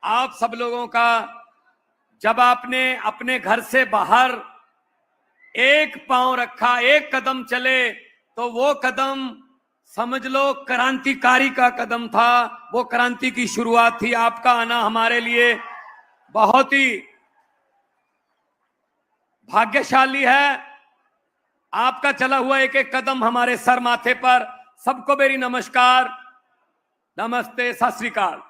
आप सब लोगों का जब आपने अपने घर से बाहर एक पांव रखा, एक कदम चले, तो वो कदम समझ लो क्रांतिकारी का कदम था। वो क्रांति की शुरुआत थी। आपका आना हमारे लिए बहुत ही भाग्यशाली है। आपका चला हुआ एक एक कदम हमारे सर माथे पर। सबको मेरी नमस्कार, नमस्ते, सत श्री अकाल।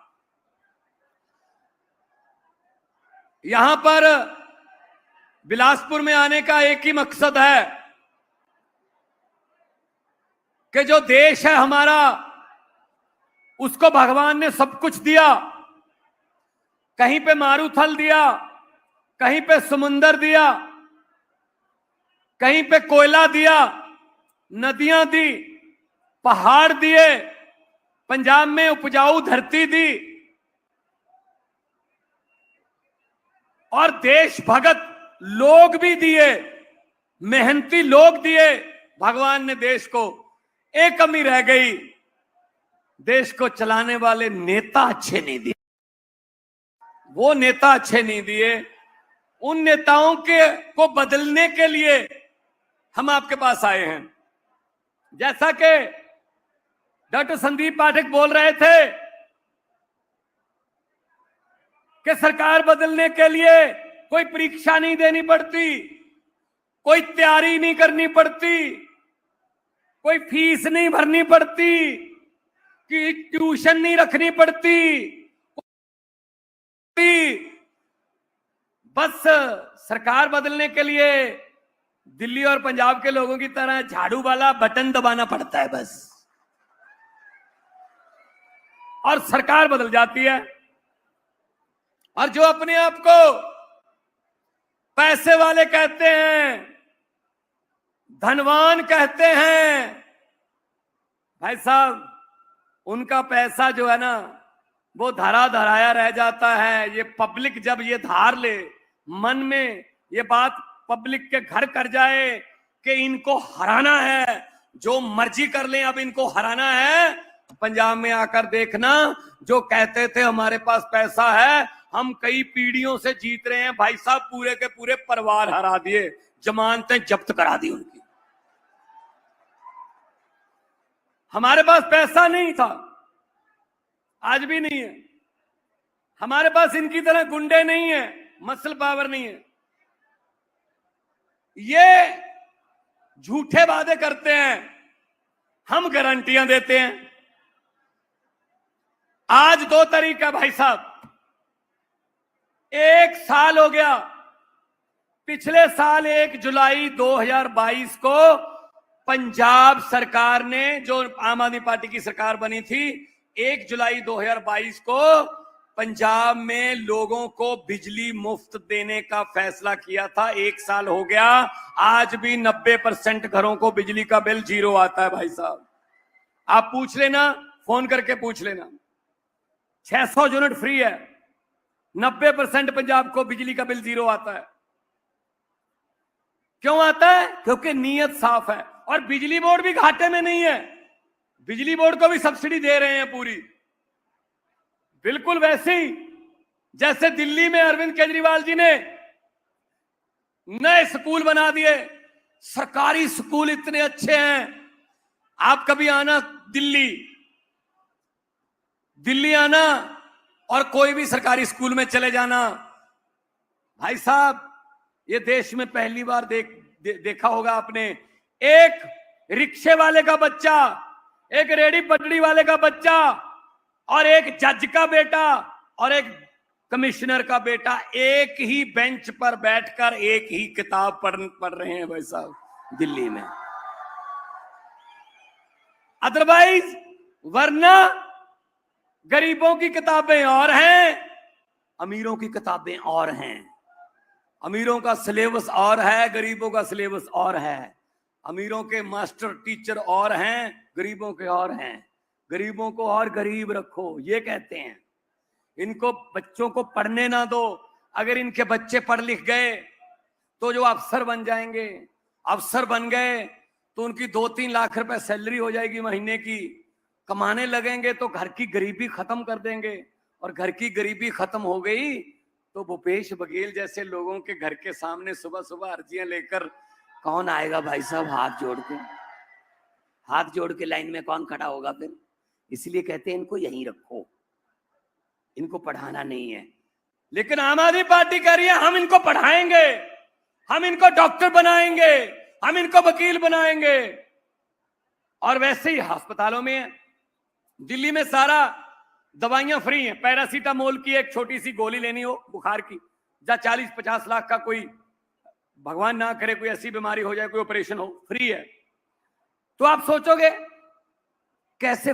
यहां पर बिलासपुर में आने का एक ही मकसद है कि जो देश है हमारा, उसको भगवान ने सब कुछ दिया। कहीं पे मारूथल दिया, कहीं पे समुंदर दिया, कहीं पे कोयला दिया, नदियां दी, पहाड़ दिए, पंजाब में उपजाऊ धरती दी और देश भगत लोग भी दिए, मेहनती लोग दिए भगवान ने देश को। एक कमी रह गई, देश को चलाने वाले नेता अच्छे नहीं दिए। वो नेता अच्छे नहीं दिए। उन नेताओं को बदलने के लिए हम आपके पास आए हैं। जैसा कि डॉक्टर संदीप पाठक बोल रहे थे कि सरकार बदलने के लिए कोई परीक्षा नहीं देनी पड़ती, कोई तैयारी नहीं करनी पड़ती, कोई फीस नहीं भरनी पड़ती, कि ट्यूशन नहीं रखनी पड़ती, बस सरकार बदलने के लिए दिल्ली और पंजाब के लोगों की तरह झाड़ू वाला बटन दबाना पड़ता है बस, और सरकार बदल जाती है। और जो अपने आप को पैसे वाले कहते हैं, धनवान कहते हैं, भाई साहब उनका पैसा जो है ना वो धरा धराया रह जाता है। ये पब्लिक जब ये धार ले, मन में ये बात पब्लिक के घर कर जाए कि इनको हराना है, जो मर्जी कर लें, अब इनको हराना है। पंजाब में आकर देखना, जो कहते थे हमारे पास पैसा है, हम कई पीढ़ियों से जीत रहे हैं भाई साहब, पूरे के पूरे परिवार हरा दिए, जमानतें जब्त करा दी उनकी। हमारे पास पैसा नहीं था, आज भी नहीं है। हमारे पास इनकी तरह गुंडे नहीं है, मसल पावर नहीं है। ये झूठे वादे करते हैं, हम गारंटियां देते हैं। आज 2 तारीख है भाई साहब, 1 साल हो गया। पिछले साल 1 जुलाई 2022 को पंजाब सरकार ने, जो आम आदमी पार्टी की सरकार बनी थी, 1 जुलाई 2022 को पंजाब में लोगों को बिजली मुफ्त देने का फैसला किया था। 1 साल हो गया, आज भी 90% घरों को बिजली का बिल 0 आता है भाई साहब। आप पूछ लेना, फोन करके पूछ लेना, 600 यूनिट फ्री है, 90% पंजाब को बिजली का बिल 0 आता है। क्यों आता है? क्योंकि नीयत साफ है। और बिजली बोर्ड भी घाटे में नहीं है, बिजली बोर्ड को भी सब्सिडी दे रहे हैं पूरी, बिल्कुल वैसे ही जैसे दिल्ली में अरविंद केजरीवाल जी ने नए स्कूल बना दिए। सरकारी स्कूल इतने अच्छे हैं। आप कभी आना दिल्ली आना और कोई भी सरकारी स्कूल में चले जाना, भाई साहब ये देश में पहली बार देखा होगा आपने, एक रिक्शे वाले का बच्चा, एक रेडी पटरी वाले का बच्चा, और एक जज का बेटा और एक कमिश्नर का बेटा एक ही बेंच पर बैठकर एक ही किताब पढ़ रहे हैं भाई साहब दिल्ली में। अदरवाइज वरना गरीबों की किताबें और हैं, अमीरों की किताबें और हैं। अमीरों का सिलेबस और है, गरीबों का सिलेबस और है। अमीरों के मास्टर टीचर और हैं, गरीबों के और हैं। गरीबों को और गरीब रखो, ये कहते हैं। इनको बच्चों को पढ़ने ना दो। अगर इनके बच्चे पढ़ लिख गए तो जो अफसर बन जाएंगे, अफसर बन गए तो उनकी 2-3 लाख रुपए सैलरी हो जाएगी महीने की, कमाने लगेंगे तो घर की गरीबी खत्म कर देंगे और घर की गरीबी खत्म हो गई तो भूपेश बघेल जैसे लोगों के घर के सामने सुबह सुबह अर्जियां लेकर कौन आएगा भाई साहब? हाथ जोड़ के लाइन में कौन खड़ा होगा फिर? इसलिए कहते हैं इनको यहीं रखो, इनको पढ़ाना नहीं है। लेकिन आम आदमी पार्टी कह रही है हम इनको पढ़ाएंगे, हम इनको डॉक्टर बनाएंगे, हम इनको वकील बनाएंगे। और वैसे ही अस्पतालों में दिल्ली में सारा दवाइयां फ्री हैं। पैरासीटामोल की एक छोटी सी गोली लेनी हो बुखार की, या 40-50 लाख का कोई भगवान ना करे कोई ऐसी बीमारी हो जाए, कोई ऑपरेशन हो, फ्री है। तो आप सोचोगे कैसे